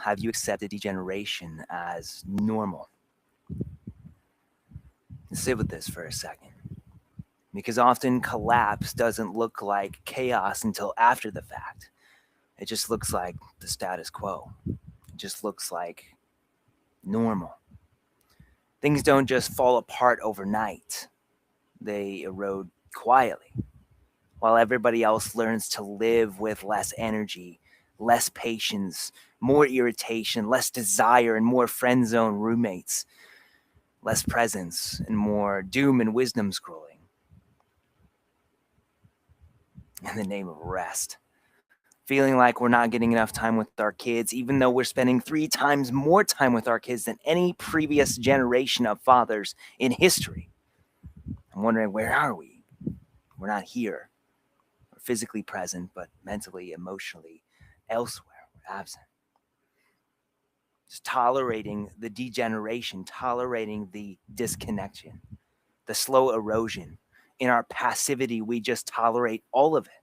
have you accepted degeneration as normal? Sit with this for a second. Because often collapse doesn't look like chaos until after the fact. It just looks like the status quo. It just looks like normal. Things don't just fall apart overnight, they erode quietly. While everybody else learns to live with less energy, less patience, more irritation, less desire, and more friend zone roommates, less presence, and more doom and wisdom scrolling. In the name of rest. Feeling like we're not getting enough time with our kids, even though we're spending 3 times more time with our kids than any previous generation of fathers in history. I'm wondering, where are we? We're not here. We're physically present, but mentally, emotionally, elsewhere. We're absent. Just tolerating the degeneration, tolerating the disconnection, the slow erosion. In our passivity, we just tolerate all of it.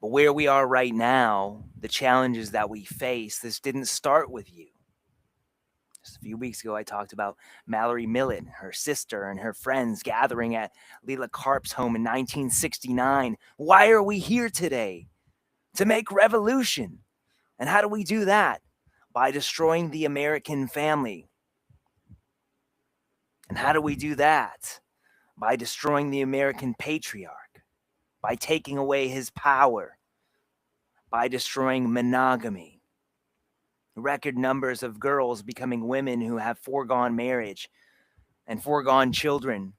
But where we are right now, the challenges that we face, this didn't start with you. Just a few weeks ago, I talked about Mallory Millett, her sister, and her friends gathering at Leela Karp's home in 1969. Why are we here today? To make revolution. And how do we do that? By destroying the American family. And how do we do that? By destroying the American patriarch, by taking away his power, by destroying monogamy. Record numbers of girls becoming women who have foregone marriage and foregone children,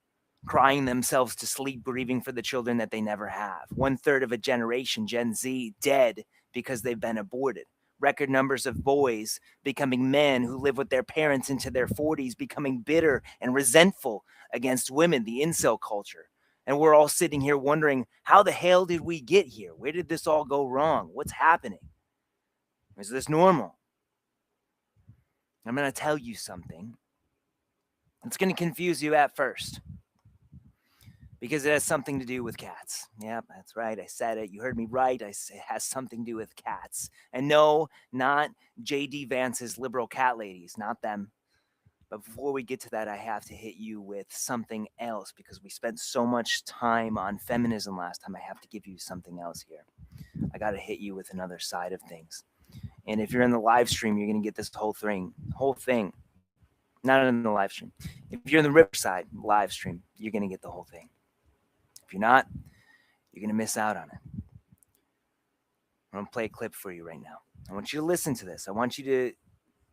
crying themselves to sleep, grieving for the children that they never have. 1/3 of a generation, Gen Z, dead because they've been aborted. Record numbers of boys becoming men who live with their parents into their 40s, becoming bitter and resentful against women, the incel culture. And we're all sitting here wondering, how the hell did we get here? Where did this all go wrong? What's happening? Is this normal? I'm going to tell you something. It's going to confuse you at first because it has something to do with cats. Yep, that's right. I said it. You heard me right. It has something to do with cats. And no, not J.D. Vance's liberal cat ladies, not them. But before we get to that, I have to hit you with something else because we spent so much time on feminism last time. I have to give you something else here. I got to hit you with another side of things. And if you're in the live stream, you're going to get this whole thing. Not in the live stream. If you're in the Riverside live stream, you're going to get the whole thing. If you're not, you're going to miss out on it. I'm going to play a clip for you right now. I want you to listen to this. I want you to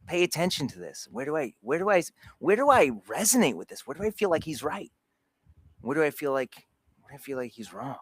pay attention to this. Where do I resonate with this? Where do I feel like he's right? Where do I feel like he's wrong?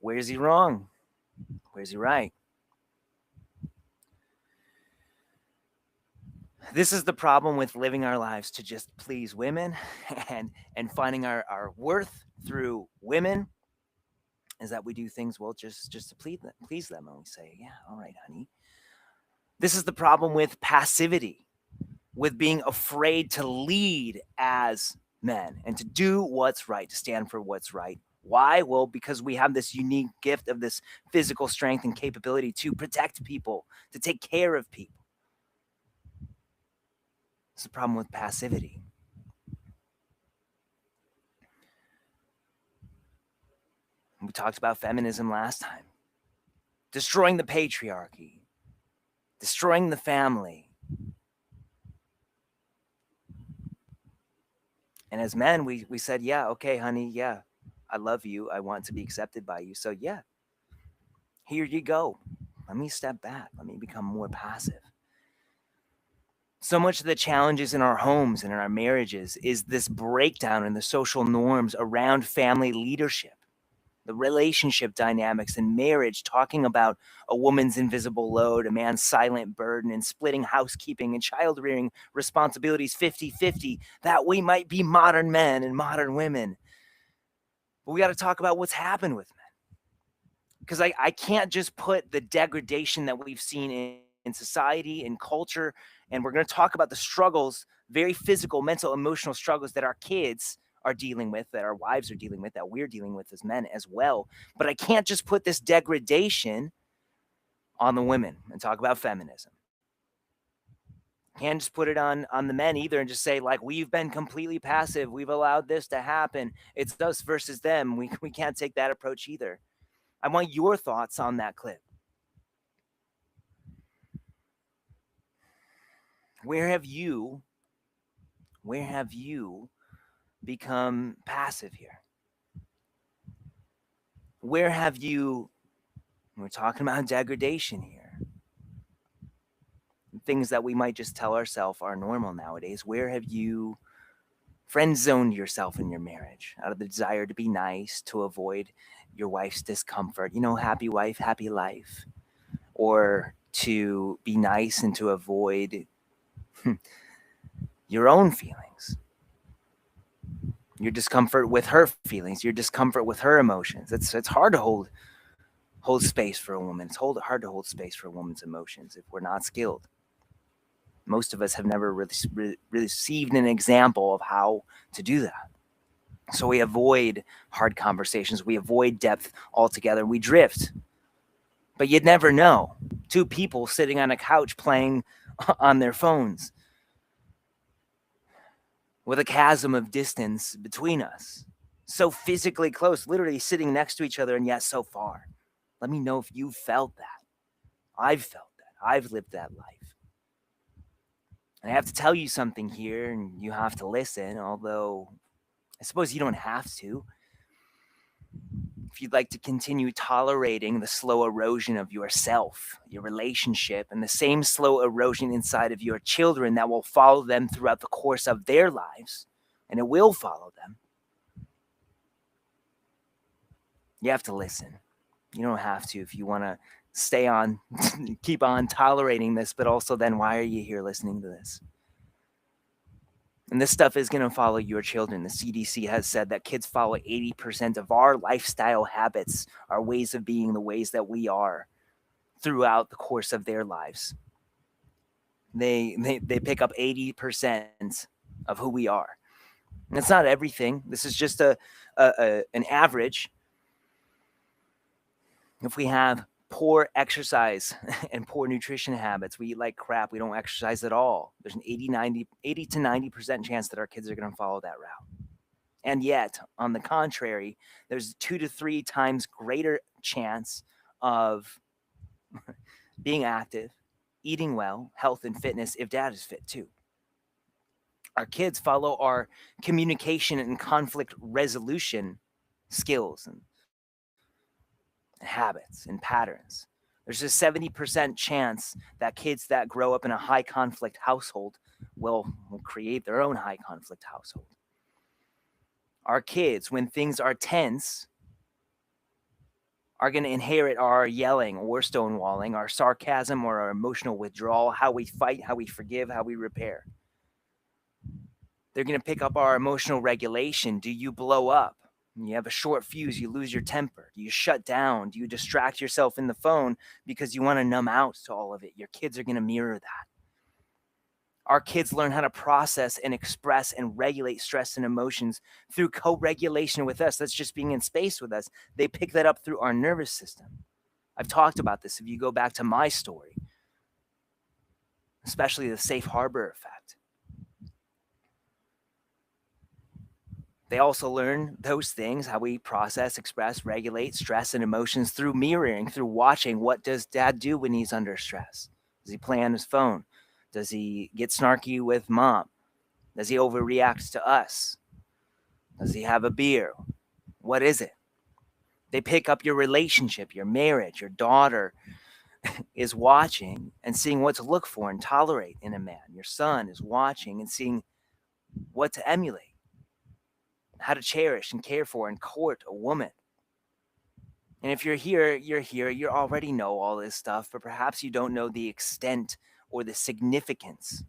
Where's he wrong? Where's he right? This is the problem with living our lives to just please women and finding our worth through women, is that we do things, well, just to please them. And we say, yeah, all right, honey. This is the problem with passivity, with being afraid to lead as men and to do what's right, to stand for what's right. Why? Well, because we have this unique gift of this physical strength and capability to protect people, to take care of people. It's the problem with passivity. We talked about feminism last time. Destroying the patriarchy, destroying the family. And as men, we said, yeah, okay, honey, yeah, I love you. I want to be accepted by you. So, yeah, here you go. Let me step back. Let me become more passive. So much of the challenges in our homes and in our marriages is this breakdown in the social norms around family leadership, the relationship dynamics in marriage, talking about a woman's invisible load, a man's silent burden, and splitting housekeeping and child rearing responsibilities 50-50, that we might be modern men and modern women. But we got to talk about what's happened with men. Because I can't just put the degradation that we've seen in society and culture, and we're going to talk about the struggles, very physical, mental, emotional struggles that our kids are dealing with, that our wives are dealing with, that we're dealing with as men as well. But I can't just put this degradation on the women and talk about feminism. Can't just put it on the men either and just say, like, we've been completely passive. We've allowed this to happen. It's us versus them. We can't take that approach either. I want your thoughts on that clip. Where have you become passive here? Where have you, we're talking about degradation here, things that we might just tell ourselves are normal nowadays. Where have you friend zoned yourself in your marriage out of the desire to be nice, to avoid your wife's discomfort? You know, happy wife, happy life. Or to be nice and to avoid your own feelings, your discomfort with her feelings, your discomfort with her emotions. It's hard to hold space for a woman. It's hard to hold space for a woman's emotions if we're not skilled. Most of us have never really received an example of how to do that. So we avoid hard conversations. We avoid depth altogether. We drift. But you'd never know. Two people sitting on a couch playing on their phones with a chasm of distance between us. So physically close, literally sitting next to each other, and yet so far. Let me know if you felt that. I've felt that. I've lived that life. And I have to tell you something here, and you have to listen, although I suppose you don't have to. If you'd like to continue tolerating the slow erosion of yourself, your relationship, and the same slow erosion inside of your children that will follow them throughout the course of their lives, and it will follow them, you have to listen. You don't have to if you want to stay on, keep on tolerating this, but also then why are you here listening to this? And this stuff is going to follow your children. The CDC has said that kids follow 80% of our lifestyle habits, our ways of being, the ways that we are throughout the course of their lives. They pick up 80% of who we are. And it's not everything. This is just an average. If we have poor exercise and poor nutrition habits, we eat like crap, we don't exercise at all, there's an 80 to 90% chance that our kids are going to follow that route. And yet, on the contrary, there's 2 to 3 times greater chance of being active, eating well, health and fitness if dad is fit too. Our kids follow our communication and conflict resolution skills and habits and patterns. There's a 70% chance that kids that grow up in a high conflict household will create their own high conflict household. Our kids, when things are tense, are going to inherit our yelling or stonewalling, our sarcasm or our emotional withdrawal, how we fight, how we forgive, how we repair. They're going to pick up our emotional regulation. Do you blow up? You have a short fuse, you lose your temper. Do you shut down? Do you distract yourself in the phone because you want to numb out to all of it? Your kids are going to mirror that. Our kids learn how to process and express and regulate stress and emotions through co-regulation with us. That's just being in space with us. They pick that up through our nervous system. I've talked about this if you go back to my story, especially the safe harbor effect. They also learn those things, how we process, express, regulate stress and emotions through mirroring, through watching. What does dad do when he's under stress? Does he play on his phone? Does he get snarky with mom? Does he overreact to us? Does he have a beer? What is it? They pick up your relationship, your marriage. Your daughter is watching and seeing what to look for and tolerate in a man. Your son is watching and seeing what to emulate, how to cherish and care for and court a woman. And if you're here, you already know all this stuff, but perhaps you don't know the extent or the significance.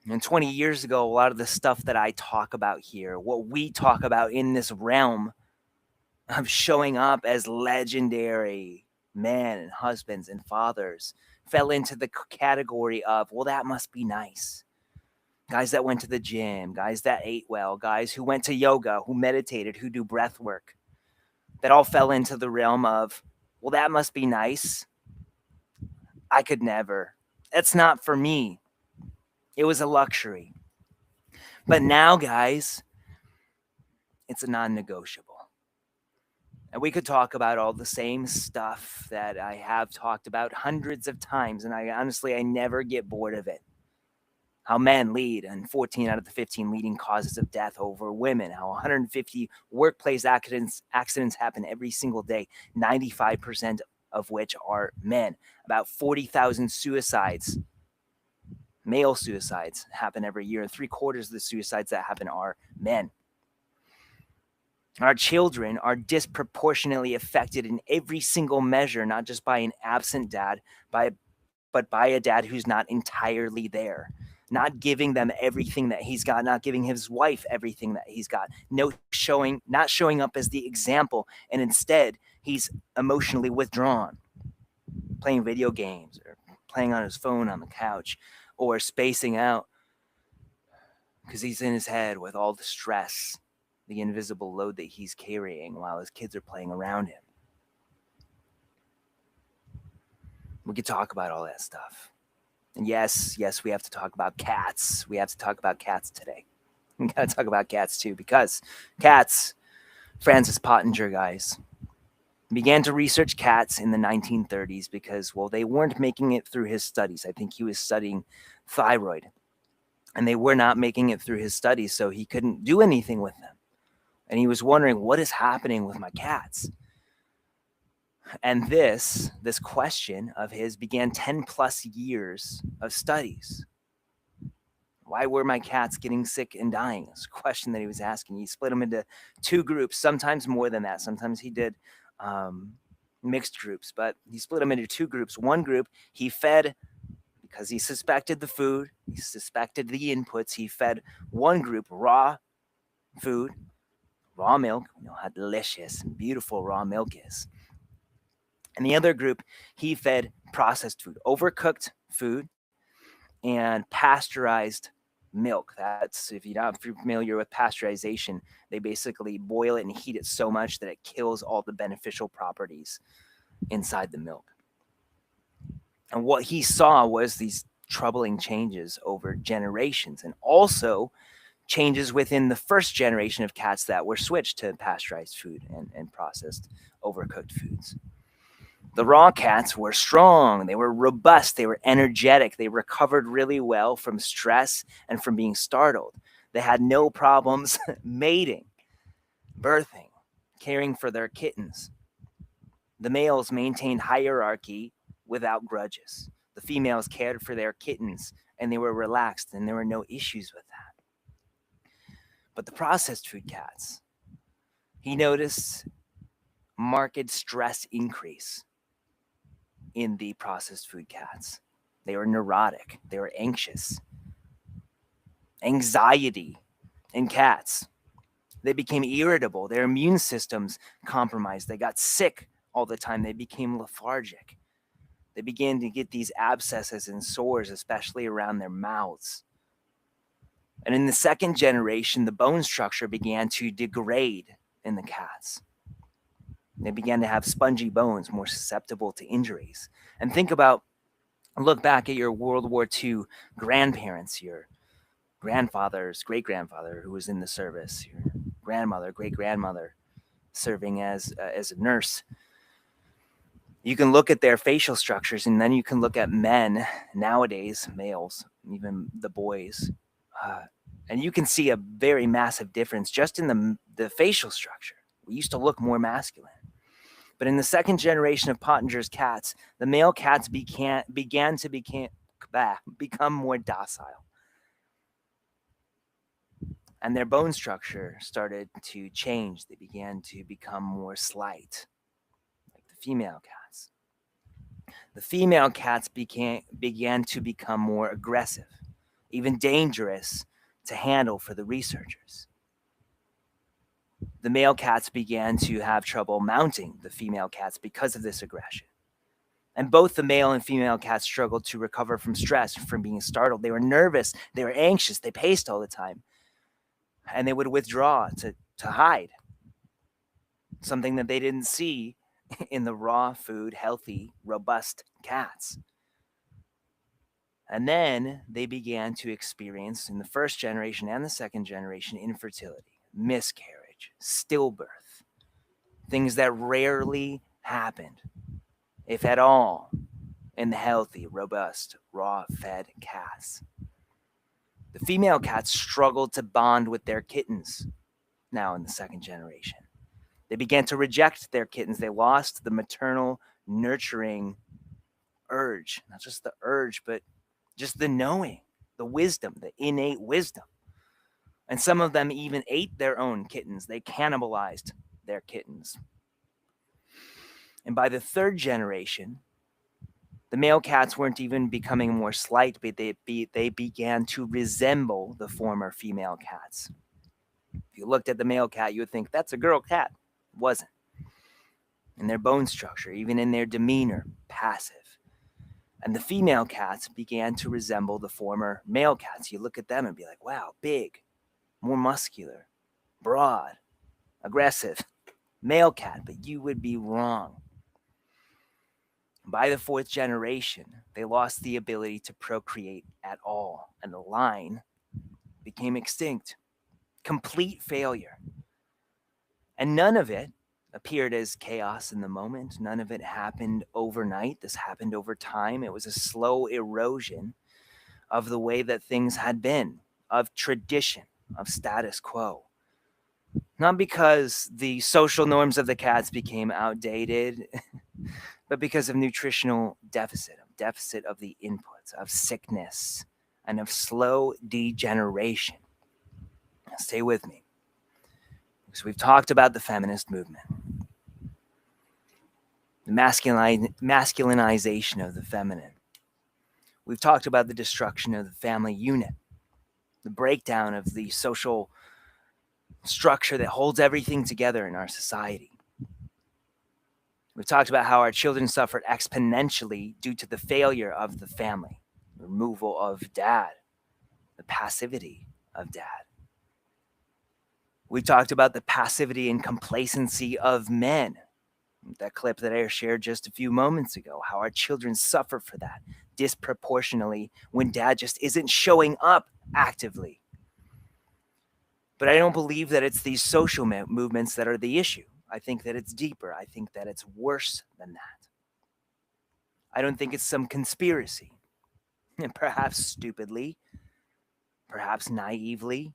And 20 years ago, a lot of the stuff that I talk about here, what we talk about in this realm of showing up as legendary men and husbands and fathers, fell into the category of, well, that must be nice. Guys that went to the gym, guys that ate well, guys who went to yoga, who meditated, who do breath work, that all fell into the realm of, well, that must be nice. I could never. That's not for me. It was a luxury. But now, guys, it's a non-negotiable. And we could talk about all the same stuff that I have talked about hundreds of times, and I never get bored of it. How men lead in 14 out of the 15 leading causes of death over women, how 150 workplace accidents happen every single day, 95% of which are men. About 40,000 suicides, male suicides, happen every year, and 3/4 of the suicides that happen are men. Our children are disproportionately affected in every single measure, not just by an absent dad, but by a dad who's not entirely there, not giving them everything that he's got, not giving his wife everything that he's got, not showing up as the example, and instead he's emotionally withdrawn, playing video games or playing on his phone on the couch or spacing out because he's in his head with all the stress, the invisible load that he's carrying while his kids are playing around him. We could talk about all that stuff. And yes, we have to talk about cats. We have to talk about cats today. We got to talk about cats too, because cats, Francis Pottinger, guys, began to research cats in the 1930s because, well, they weren't making it through his studies. I think he was studying thyroid, and they were not making it through his studies, so he couldn't do anything with them. And he was wondering, what is happening with my cats? And this question of his began 10 plus years of studies. Why were my cats getting sick and dying? It's a question that he was asking. He split them into two groups, sometimes more than that. Sometimes he did mixed groups, but he split them into two groups. One group he fed, because he suspected the food, he suspected the inputs. He fed one group raw food, raw milk. You know how delicious and beautiful raw milk is. And the other group, he fed processed food, overcooked food, and pasteurized milk. That's, if you're not familiar with pasteurization, they basically boil it and heat it so much that it kills all the beneficial properties inside the milk. And what he saw was these troubling changes over generations, and also changes within the first generation of cats that were switched to pasteurized food and processed overcooked foods. The raw cats were strong, they were robust, they were energetic, they recovered really well from stress and from being startled. They had no problems mating, birthing, caring for their kittens. The males maintained hierarchy without grudges. The females cared for their kittens, and they were relaxed, and there were no issues with that. But the processed food cats, He noticed marked stress increase in the processed food cats. They were neurotic, they were anxious, anxiety in cats. They became irritable, their immune systems compromised, they got sick all the time, they became lethargic. They began to get these abscesses and sores, especially around their mouths. And in the second generation, the bone structure began to degrade in the cats. They began to have spongy bones, more susceptible to injuries. And look back at your World War II grandparents, your grandfather's great grandfather who was in the service, your grandmother, great grandmother serving as a nurse. You can look at their facial structures, and then you can look at men nowadays, males, even the boys, and you can see a very massive difference just in the facial structure. We used to look more masculine. But in the second generation of Pottinger's cats, the male cats began to become more docile. And their bone structure started to change. They began to become more slight, like the female cats. The female cats began to become more aggressive, even dangerous to handle for the researchers. The male cats began to have trouble mounting the female cats because of this aggression. And both the male and female cats struggled to recover from stress, from being startled. They were nervous, they were anxious, they paced all the time. And they would withdraw to hide, something that they didn't see in the raw food, healthy, robust cats. And then they began to experience, in the first generation and the second generation, infertility, miscarriage, stillbirth, things that rarely happened, if at all, in the healthy, robust, raw-fed cats. The female cats struggled to bond with their kittens now in the second generation. They began to reject their kittens. They lost the maternal nurturing urge, not just the urge, but just the knowing, the wisdom, the innate wisdom. And some of them even ate their own kittens. They cannibalized their kittens. And by the third generation, the male cats weren't even becoming more slight, but they began to resemble the former female cats. If you looked at the male cat, you would think, that's a girl cat. It wasn't. In their bone structure, even in their demeanor, passive. And the female cats began to resemble the former male cats. You look at them and be like, wow, big, more muscular, broad, aggressive, male cat, but you would be wrong. By the fourth generation, they lost the ability to procreate at all, and the line became extinct. Complete failure. And none of it appeared as chaos in the moment. None of it happened overnight. This happened over time. It was a slow erosion of the way that things had been, of tradition, of status quo. Not because the social norms of the cats became outdated, but because of nutritional deficit of the inputs, of sickness, and of slow degeneration. Stay with me. So we've talked about the feminist movement, the masculinization of the feminine. We've talked about the destruction of the family unit, the breakdown of the social structure that holds everything together in our society. We've talked about how our children suffered exponentially due to the failure of the family, the removal of dad, the passivity of dad. We talked about the passivity and complacency of men. That clip that I shared just a few moments ago, how our children suffer for that disproportionately when dad just isn't showing up actively. But I don't believe that it's these social movements that are the issue. I think that it's deeper. I think that it's worse than that. I don't think it's some conspiracy. And perhaps stupidly, perhaps naively.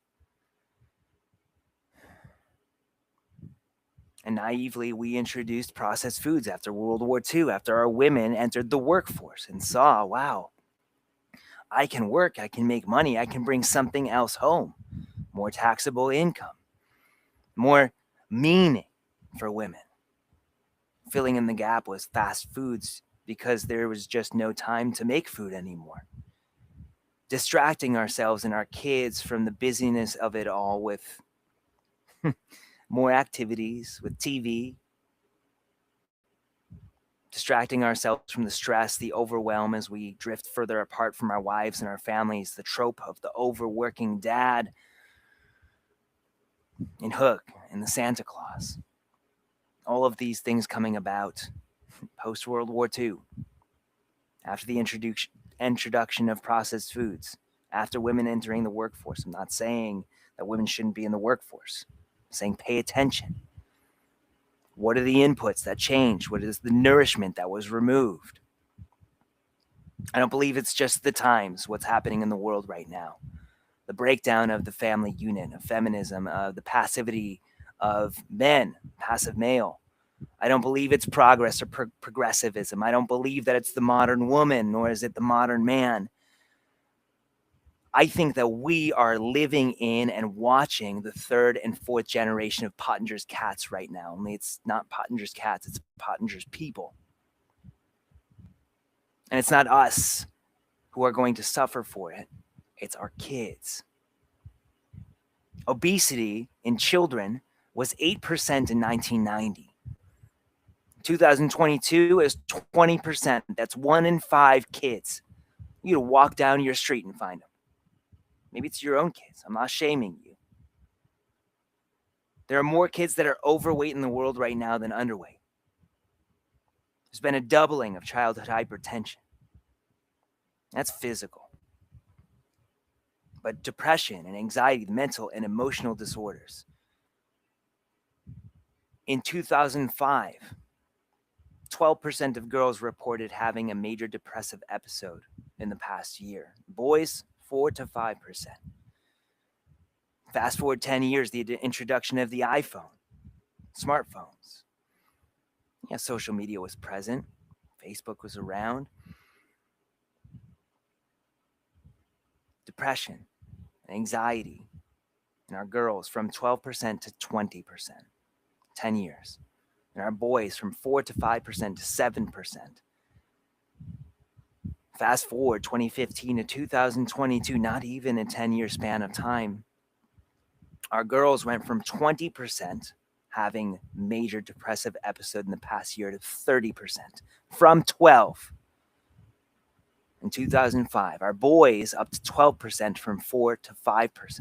And naively, we introduced processed foods after World War II, after our women entered the workforce and saw, wow, I can work, I can make money, I can bring something else home. More taxable income, more meaning, for women. Filling in the gap was fast foods because there was just no time to make food anymore. Distracting ourselves and our kids from the busyness of it all with more activities, with TV, distracting ourselves from the stress, the overwhelm as we drift further apart from our wives and our families, the trope of the overworking dad in Hook and the Santa Claus. All of these things coming about post World War II, after the introduction of processed foods, after women entering the workforce. I'm not saying that women shouldn't be in the workforce. I'm saying pay attention. What are the inputs that changed? What is the nourishment that was removed? I don't believe it's just the times, what's happening in the world right now. The breakdown of the family unit, of feminism, the passivity of men, passive male. I don't believe it's progress or progressivism. I don't believe that it's the modern woman, nor is it the modern man. I think that we are living in and watching the third and fourth generation of Pottinger's cats right now. Only it's not Pottinger's cats, it's Pottinger's people. And it's not us who are going to suffer for it. It's our kids. Obesity in children was 8% in 1990. 2022 is 20%. That's 1 in 5 kids. You gotta walk down your street and find them. Maybe it's your own kids. I'm not shaming you. There are more kids that are overweight in the world right now than underweight. There's been a doubling of childhood hypertension. That's physical. But depression and anxiety, mental and emotional disorders. In 2005, 12% of girls reported having a major depressive episode in the past year. Boys, 4 to 5%. Fast forward 10 years, the introduction of the iPhone, smartphones. Yeah, social media was present. Facebook was around. Depression and anxiety in our girls from 12% to 20%, 10 years. And our boys from 4 to 5% to 7%. Fast forward 2015 to 2022, not even a 10-year span of time. Our girls went from 20% having major depressive episode in the past year to 30%, from 12 in 2005. Our boys up to 12% from 4 to 5%.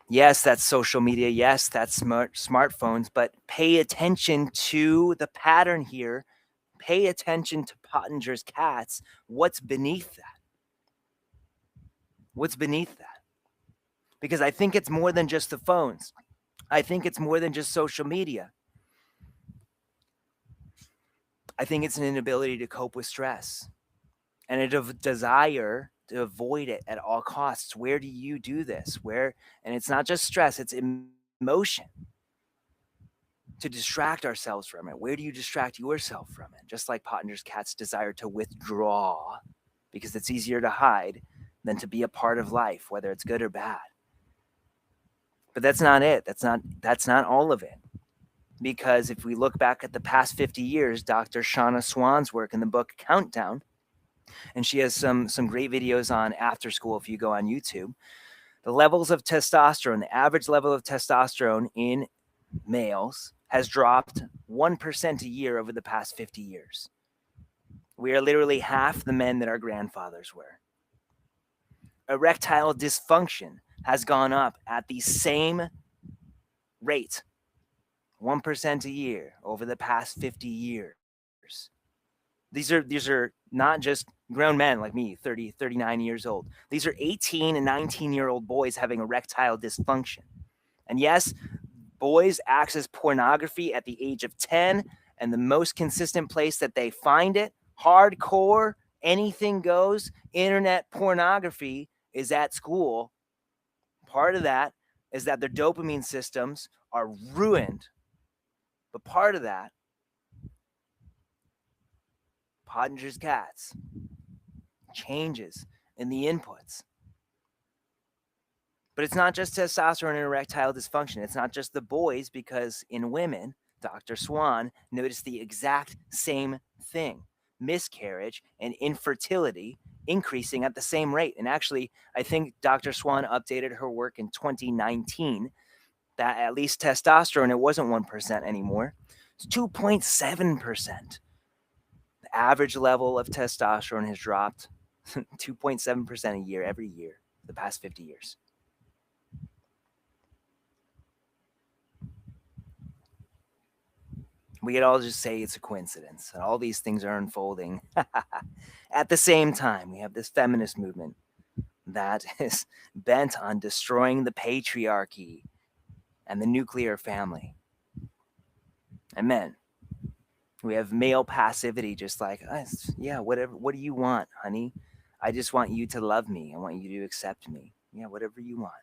Yes, that's social media. Yes, that's smartphones, but pay attention to the pattern here. Pay attention to Pottinger's cats. What's beneath that? What's beneath that? Because I think it's more than just the phones. I think it's more than just social media. I think it's an inability to cope with stress and a desire to avoid it at all costs. Where do you do this? And it's not just stress, it's emotion. To distract ourselves from it. Where do you distract yourself from it? Just like Pottinger's cat's desire to withdraw, because it's easier to hide than to be a part of life, whether it's good or bad. But that's not it. That's not all of it. Because if we look back at the past 50 years, Dr. Shauna Swan's work in the book Countdown, and she has some great videos on After School if you go on YouTube, the levels of testosterone, the average level of testosterone in males has dropped 1% a year over the past 50 years. We are literally half the men that our grandfathers were. Erectile dysfunction has gone up at the same rate, 1% a year over the past 50 years. These are not just grown men like me, 30, 39 years old. These are 18 and 19-year-old boys having erectile dysfunction. And yes, boys access pornography at the age of 10, and the most consistent place that they find it, hardcore, anything goes, internet pornography, is at school. Part of that is that their dopamine systems are ruined. But part of that, Pottinger's cats, changes in the inputs. But it's not just testosterone and erectile dysfunction. It's not just the boys, because in women, Dr. Swan noticed the exact same thing: miscarriage and infertility increasing at the same rate. And actually, I think Dr. Swan updated her work in 2019 that at least testosterone, it wasn't 1% anymore. It's 2.7%. The average level of testosterone has dropped 2.7% a year every year for the past 50 years. We could all just say it's a coincidence, and all these things are unfolding at the same time. We have this feminist movement that is bent on destroying the patriarchy and the nuclear family. And men, we have male passivity, just like us. Yeah, whatever. What do you want, honey? I just want you to love me. I want you to accept me. Yeah, whatever you want.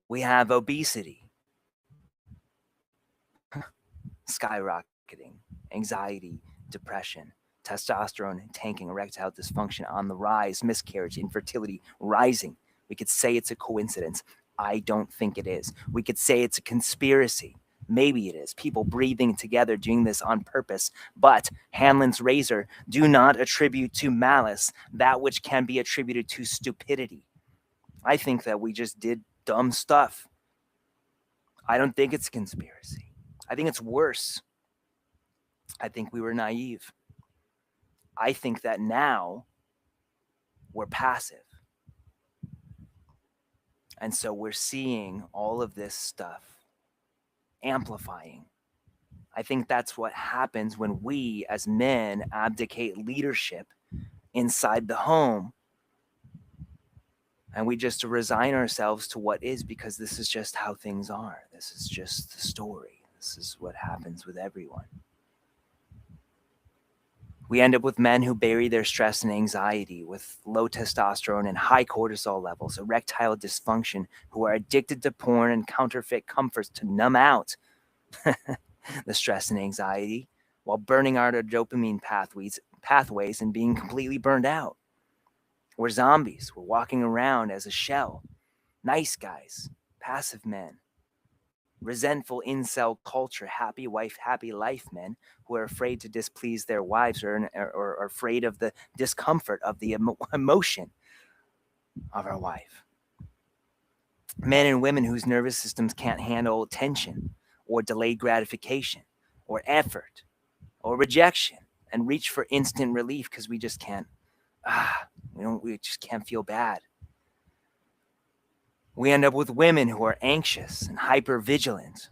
We have obesity skyrocketing, anxiety, depression, testosterone tanking, erectile dysfunction on the rise, miscarriage, infertility rising. We could say it's a coincidence. I don't think it is. We could say it's a conspiracy. Maybe it is. People breathing together doing this on purpose. But Hanlon's razor, do not attribute to malice that which can be attributed to stupidity. I think that we just did dumb stuff. I don't think it's a conspiracy. I think it's worse. I think we were naive. I think that now we're passive. And so we're seeing all of this stuff amplifying. I think that's what happens when we as men abdicate leadership inside the home, and we just resign ourselves to what is, because this is just how things are. This is just the story. This is what happens with everyone. We end up with men who bury their stress and anxiety with low testosterone and high cortisol levels, erectile dysfunction, who are addicted to porn and counterfeit comforts to numb out the stress and anxiety while burning out our dopamine pathways and being completely burned out. We're zombies. We're walking around as a shell. Nice guys, passive men. Resentful incel culture, happy wife, happy life men who are afraid to displease their wives or afraid of the discomfort of the emotion of our wife. Men and women whose nervous systems can't handle tension or delayed gratification or effort or rejection and reach for instant relief because we just can't, we just can't feel bad. We end up with women who are anxious and hypervigilant,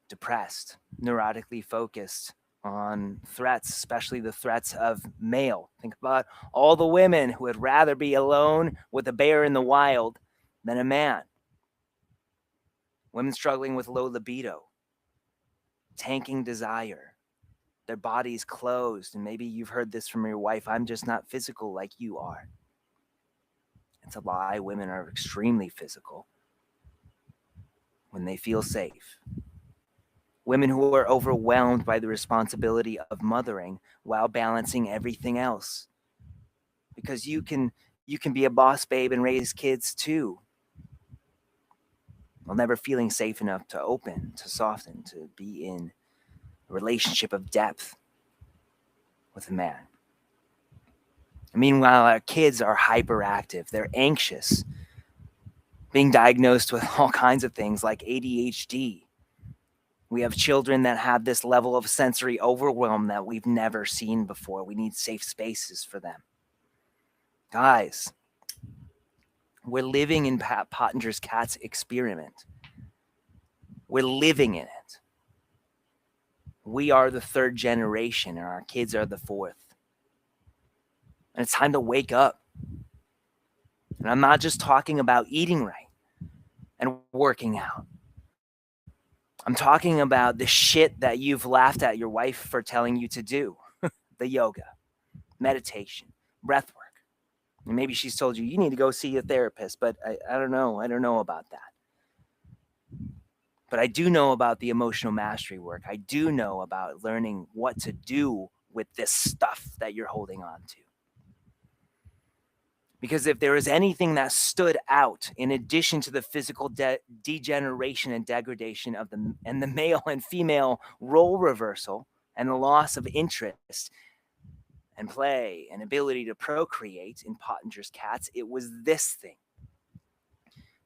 depressed, neurotically focused on threats, especially the threats of male. Think about all the women who would rather be alone with a bear in the wild than a man. Women struggling with low libido, tanking desire, their bodies closed. And maybe you've heard this from your wife: I'm just not physical like you are. It's a lie. Women are extremely physical when they feel safe. Women who are overwhelmed by the responsibility of mothering while balancing everything else. Because you can be a boss babe and raise kids too, while never feeling safe enough to open, to soften, to be in a relationship of depth with a man. Meanwhile, our kids are hyperactive. They're anxious, being diagnosed with all kinds of things like ADHD. We have children that have this level of sensory overwhelm that we've never seen before. We need safe spaces for them. Guys, we're living in Pat Pottinger's cat's experiment. We're living in it. We are the third generation, and our kids are the fourth. And it's time to wake up. And I'm not just talking about eating right and working out. I'm talking about the shit that you've laughed at your wife for telling you to do. The yoga, meditation, breath work. And maybe she's told you need to go see a therapist, but I don't know. I don't know about that. But I do know about the emotional mastery work. I do know about learning what to do with this stuff that you're holding on to. Because if there was anything that stood out, in addition to the physical degeneration and degradation of the male and female role reversal and the loss of interest and play and ability to procreate in Pottinger's cats, it was this thing: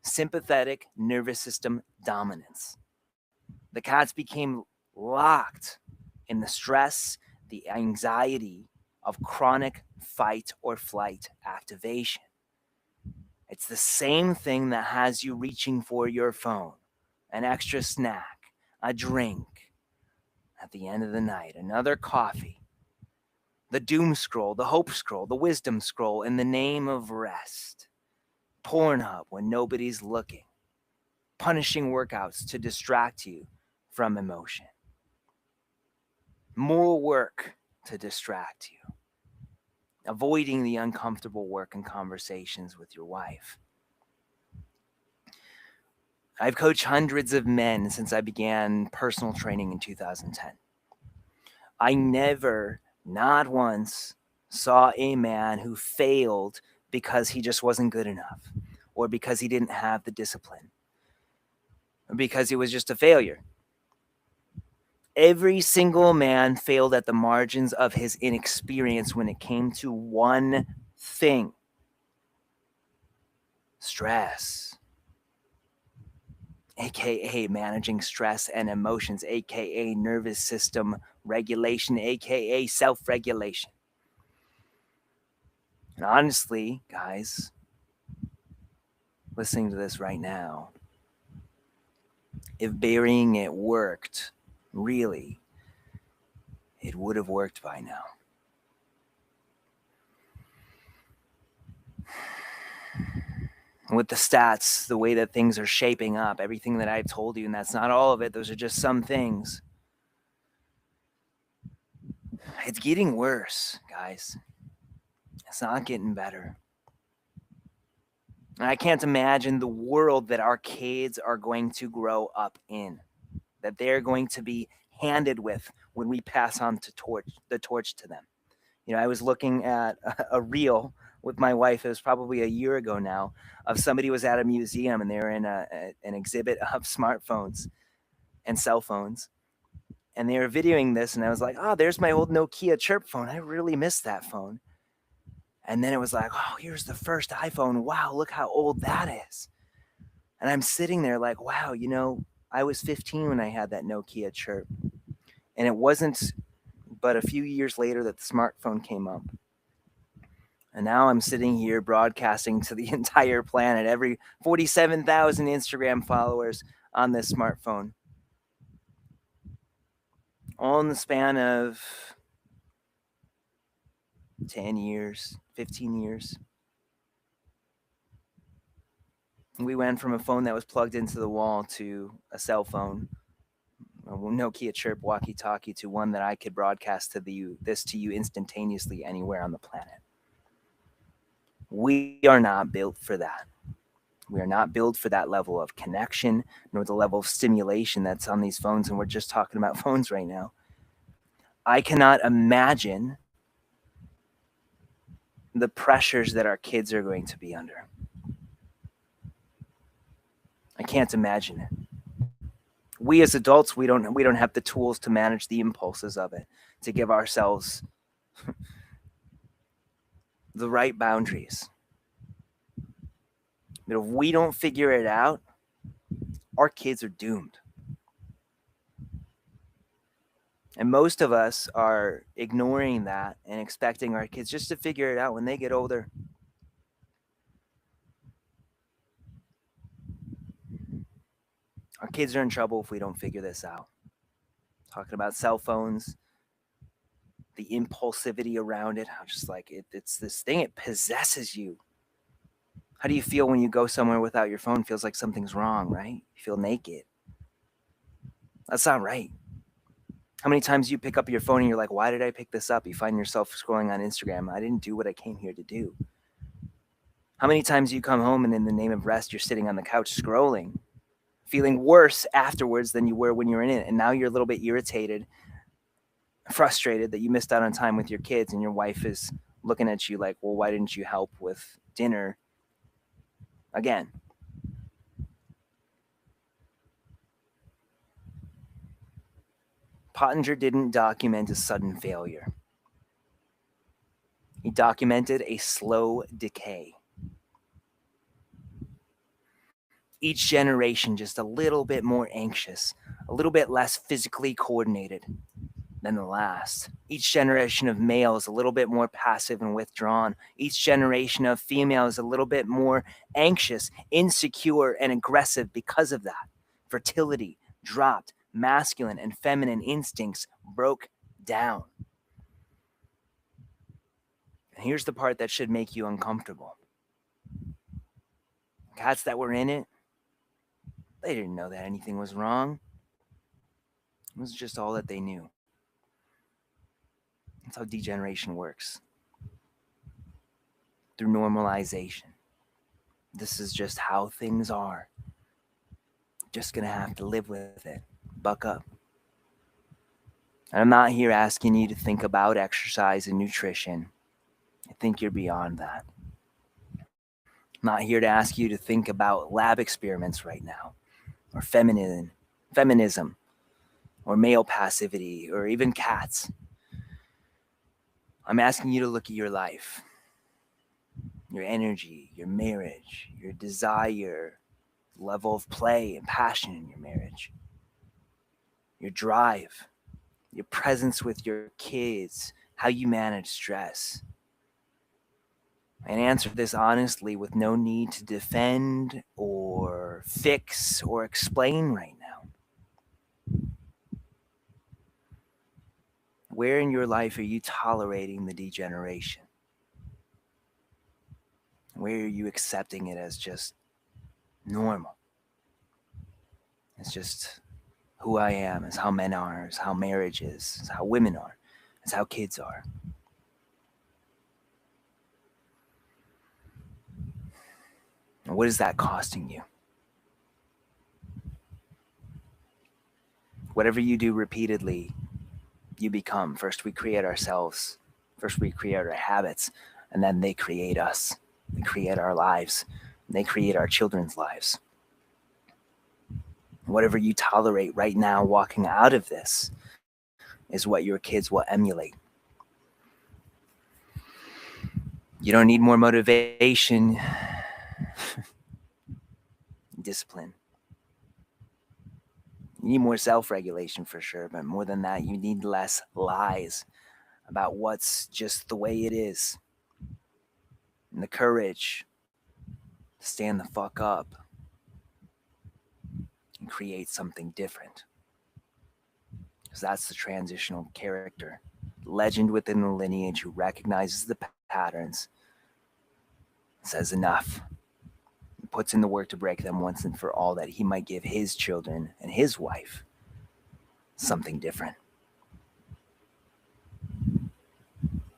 sympathetic nervous system dominance. The cats became locked in the stress, the anxiety of chronic fight or flight activation. It's the same thing that has you reaching for your phone, an extra snack, a drink, at the end of the night, another coffee, the doom scroll, the hope scroll, the wisdom scroll in the name of rest, Pornhub when nobody's looking, punishing workouts to distract you from emotion, more work to distract you, avoiding the uncomfortable work and conversations with your wife. I've coached hundreds of men since I began personal training in 2010. I never, not once, saw a man who failed because he just wasn't good enough, or because he didn't have the discipline, or because he was just a failure. Every single man failed at the margins of his inexperience when it came to one thing: stress, aka managing stress and emotions, aka nervous system regulation, aka self-regulation. And honestly, guys, listening to this right now, if burying it worked, really, it would have worked by now. With the stats, the way that things are shaping up, everything that I've told you, and that's not all of it, those are just some things. It's getting worse, guys. It's not getting better. And I can't imagine the world that our kids are going to grow up in, that they're going to be handed with when we pass on the torch to them. You know, I was looking at a reel with my wife. It was probably a year ago now, of somebody was at a museum and they were in an exhibit of smartphones and cell phones. And they were videoing this, and I was like, oh, there's my old Nokia chirp phone. I really miss that phone. And then it was like, oh, here's the first iPhone. Wow, look how old that is. And I'm sitting there like, wow, you know, I was 15 when I had that Nokia chirp. And it wasn't but a few years later that the smartphone came up. And now I'm sitting here broadcasting to the entire planet, every 47,000 Instagram followers on this smartphone. All in the span of 10 years, 15 years. We went from a phone that was plugged into the wall to a cell phone, a Nokia chirp walkie-talkie, to one that I could broadcast this to you instantaneously anywhere on the planet. We are not built for that. We are not built for that level of connection, nor the level of stimulation that's on these phones, and we're just talking about phones right now. I cannot imagine the pressures that our kids are going to be under. I can't imagine it. We as adults, we don't have the tools to manage the impulses of it, to give ourselves the right boundaries. But if we don't figure it out, our kids are doomed. And most of us are ignoring that and expecting our kids just to figure it out when they get older. Our kids are in trouble if we don't figure this out. Talking about cell phones, the impulsivity around it, how just like it's this thing, it possesses you. How do you feel when you go somewhere without your phone? It feels like something's wrong, right? You feel naked. That's not right. How many times you pick up your phone and you're like, why did I pick this up? You find yourself scrolling on Instagram. I didn't do what I came here to do. How many times you come home and in the name of rest, you're sitting on the couch scrolling, feeling worse afterwards than you were when you were in it. And now you're a little bit irritated, frustrated that you missed out on time with your kids, and your wife is looking at you like, well, why didn't you help with dinner? Again, Pottinger didn't document a sudden failure. He documented a slow decay. Each generation just a little bit more anxious, a little bit less physically coordinated than the last. Each generation of males a little bit more passive and withdrawn. Each generation of females a little bit more anxious, insecure, and aggressive because of that. Fertility dropped. Masculine and feminine instincts broke down. And here's the part that should make you uncomfortable. Cats that were in it, they didn't know that anything was wrong. It was just all that they knew. That's how degeneration works. Through normalization. This is just how things are. Just gonna have to live with it. Buck up. And I'm not here asking you to think about exercise and nutrition. I think you're beyond that. I'm not here to ask you to think about lab experiments right now, or feminism, or male passivity, or even cats. I'm asking you to look at your life, your energy, your marriage, your desire, level of play and passion in your marriage, your drive, your presence with your kids, how you manage stress. And answer this honestly with no need to defend or fix or explain right now. Where in your life are you tolerating the degeneration? Where are you accepting it as just normal? It's just who I am, it's how men are, it's how marriage is, it's how women are, it's how kids are. And what is that costing you? Whatever you do repeatedly, you become. First we create ourselves, first we create our habits, and then they create us. They create our lives, and they create our children's lives. Whatever you tolerate right now walking out of this is what your kids will emulate. You don't need more motivation, discipline. You need more self-regulation for sure, but more than that, you need less lies about what's just the way it is. And the courage to stand the fuck up and create something different. Because that's the transitional character. Legend within the lineage who recognizes the patterns, says enough, and puts in the work to break them once and for all, that he might give his children and his wife something different.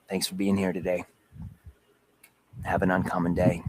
Thanks for being here today. Have an uncommon day.